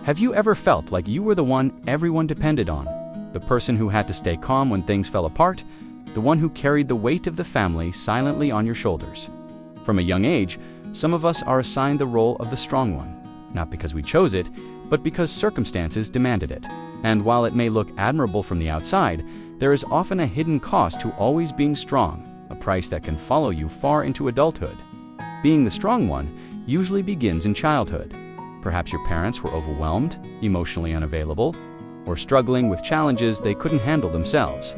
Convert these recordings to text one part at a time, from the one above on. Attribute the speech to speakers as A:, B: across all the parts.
A: Have you ever felt like you were the one everyone depended on? The person who had to stay calm when things fell apart? The one who carried the weight of the family silently on your shoulders? From a young age, some of us are assigned the role of the strong one, not because we chose it, but because circumstances demanded it. And while it may look admirable from the outside, there is often a hidden cost to always being strong, a price that can follow you far into adulthood. Being the strong one usually begins in childhood. Perhaps your parents were overwhelmed, emotionally unavailable, or struggling with challenges they couldn't handle themselves.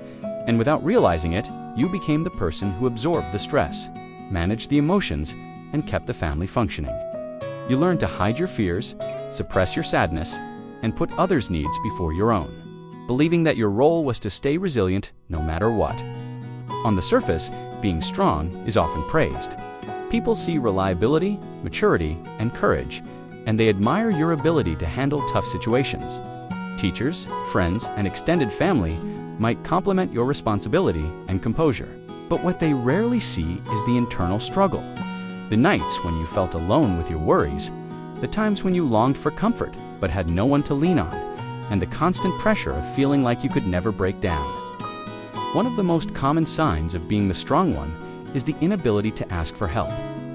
A: And without realizing it, you became the person who absorbed the stress, managed the emotions, and kept the family functioning. You learned to hide your fears, suppress your sadness, and put others' needs before your own, believing that your role was to stay resilient no matter what. On the surface, being strong is often praised. People see reliability, maturity, and courage, and they admire your ability to handle tough situations. Teachers, friends, and extended family might compliment your responsibility and composure. But what they rarely see is the internal struggle. The nights when you felt alone with your worries, the times when you longed for comfort but had no one to lean on, and the constant pressure of feeling like you could never break down. One of the most common signs of being the strong one is the inability to ask for help.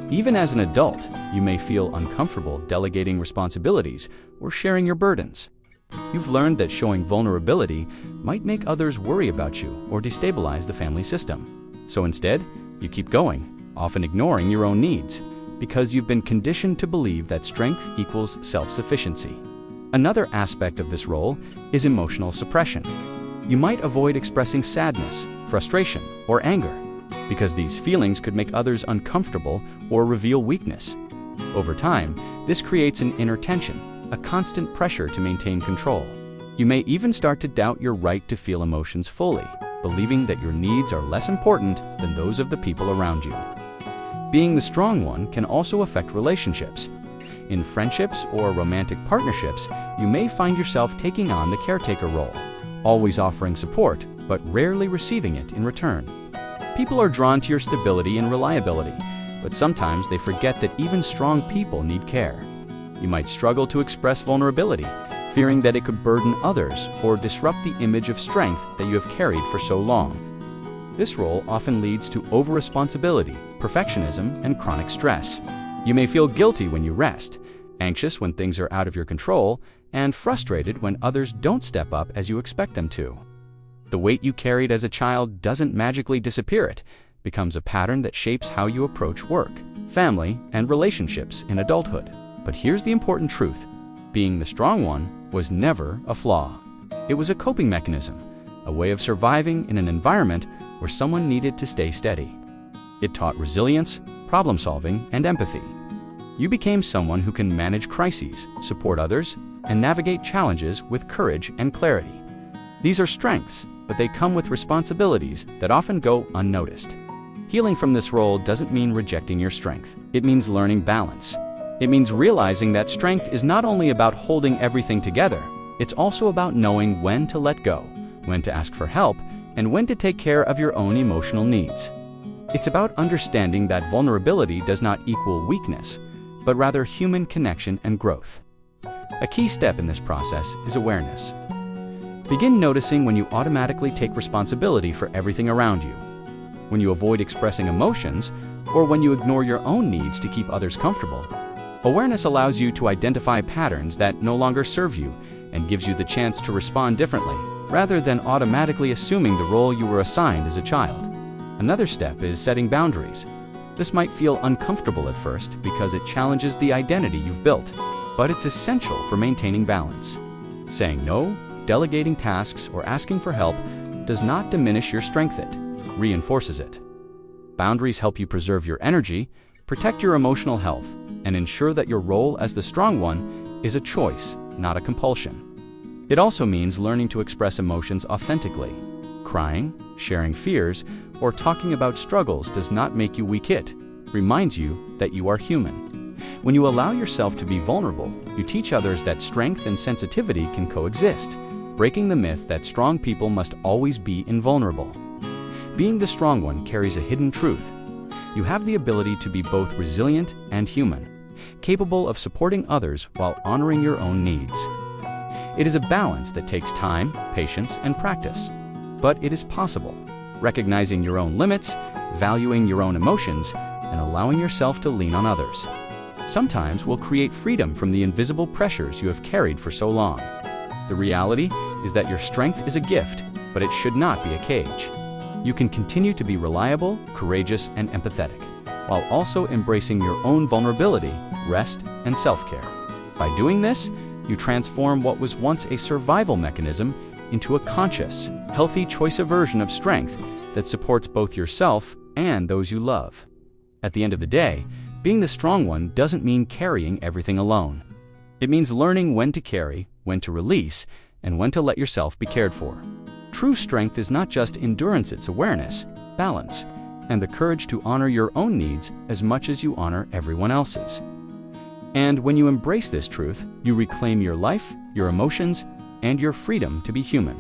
A: Even as an adult, you may feel uncomfortable delegating responsibilities or sharing your burdens. You've learned that showing vulnerability might make others worry about you or destabilize the family system. So instead, you keep going, often ignoring your own needs, because you've been conditioned to believe that strength equals self-sufficiency. Another aspect of this role is emotional suppression. You might avoid expressing sadness, frustration, or anger, because these feelings could make others uncomfortable or reveal weakness. Over time, this creates an inner tension, a constant pressure to maintain control. You may even start to doubt your right to feel emotions fully, believing that your needs are less important than those of the people around you. Being the strong one can also affect relationships. In friendships or romantic partnerships, you may find yourself taking on the caretaker role, always offering support, but rarely receiving it in return. People are drawn to your stability and reliability, but sometimes they forget that even strong people need care. You might struggle to express vulnerability, fearing that it could burden others or disrupt the image of strength that you have carried for so long. This role often leads to over-responsibility, perfectionism, and chronic stress. You may feel guilty when you rest, anxious when things are out of your control, and frustrated when others don't step up as you expect them to. The weight you carried as a child doesn't magically disappear. It becomes a pattern that shapes how you approach work, family, and relationships in adulthood. But here's the important truth. Being the strong one was never a flaw. It was a coping mechanism, a way of surviving in an environment where someone needed to stay steady. It taught resilience, problem-solving, and empathy. You became someone who can manage crises, support others, and navigate challenges with courage and clarity. These are strengths, but they come with responsibilities that often go unnoticed. Healing from this role doesn't mean rejecting your strength. It means learning balance. It means realizing that strength is not only about holding everything together, it's also about knowing when to let go, when to ask for help, and when to take care of your own emotional needs. It's about understanding that vulnerability does not equal weakness, but rather human connection and growth. A key step in this process is awareness. Begin noticing when you automatically take responsibility for everything around you, when you avoid expressing emotions, or when you ignore your own needs to keep others comfortable. Awareness allows you to identify patterns that no longer serve you and gives you the chance to respond differently, rather than automatically assuming the role you were assigned as a child. Another step is setting boundaries. This might feel uncomfortable at first because it challenges the identity you've built, but it's essential for maintaining balance. Saying no, delegating tasks, or asking for help does not diminish your strength, it reinforces it. Boundaries help you preserve your energy, protect your emotional health, and ensure that your role as the strong one is a choice, not a compulsion. It also means learning to express emotions authentically. Crying, sharing fears, or talking about struggles does not make you weak. It reminds you that you are human. When you allow yourself to be vulnerable, you teach others that strength and sensitivity can coexist, breaking the myth that strong people must always be invulnerable. Being the strong one carries a hidden truth. You have the ability to be both resilient and human, capable of supporting others while honoring your own needs. It is a balance that takes time, patience, and practice. But it is possible. Recognizing your own limits, valuing your own emotions, and allowing yourself to lean on others. Sometimes we'll create freedom from the invisible pressures you have carried for so long. The reality is that your strength is a gift, but it should not be a cage. You can continue to be reliable, courageous, and empathetic, while also embracing your own vulnerability, rest, and self-care. By doing this, you transform what was once a survival mechanism into a conscious, healthy choice of version of strength that supports both yourself and those you love. At the end of the day, being the strong one doesn't mean carrying everything alone. It means learning when to carry, when to release, and when to let yourself be cared for. True strength is not just endurance, it's awareness, balance, and the courage to honor your own needs as much as you honor everyone else's. And when you embrace this truth, you reclaim your life, your emotions, and your freedom to be human.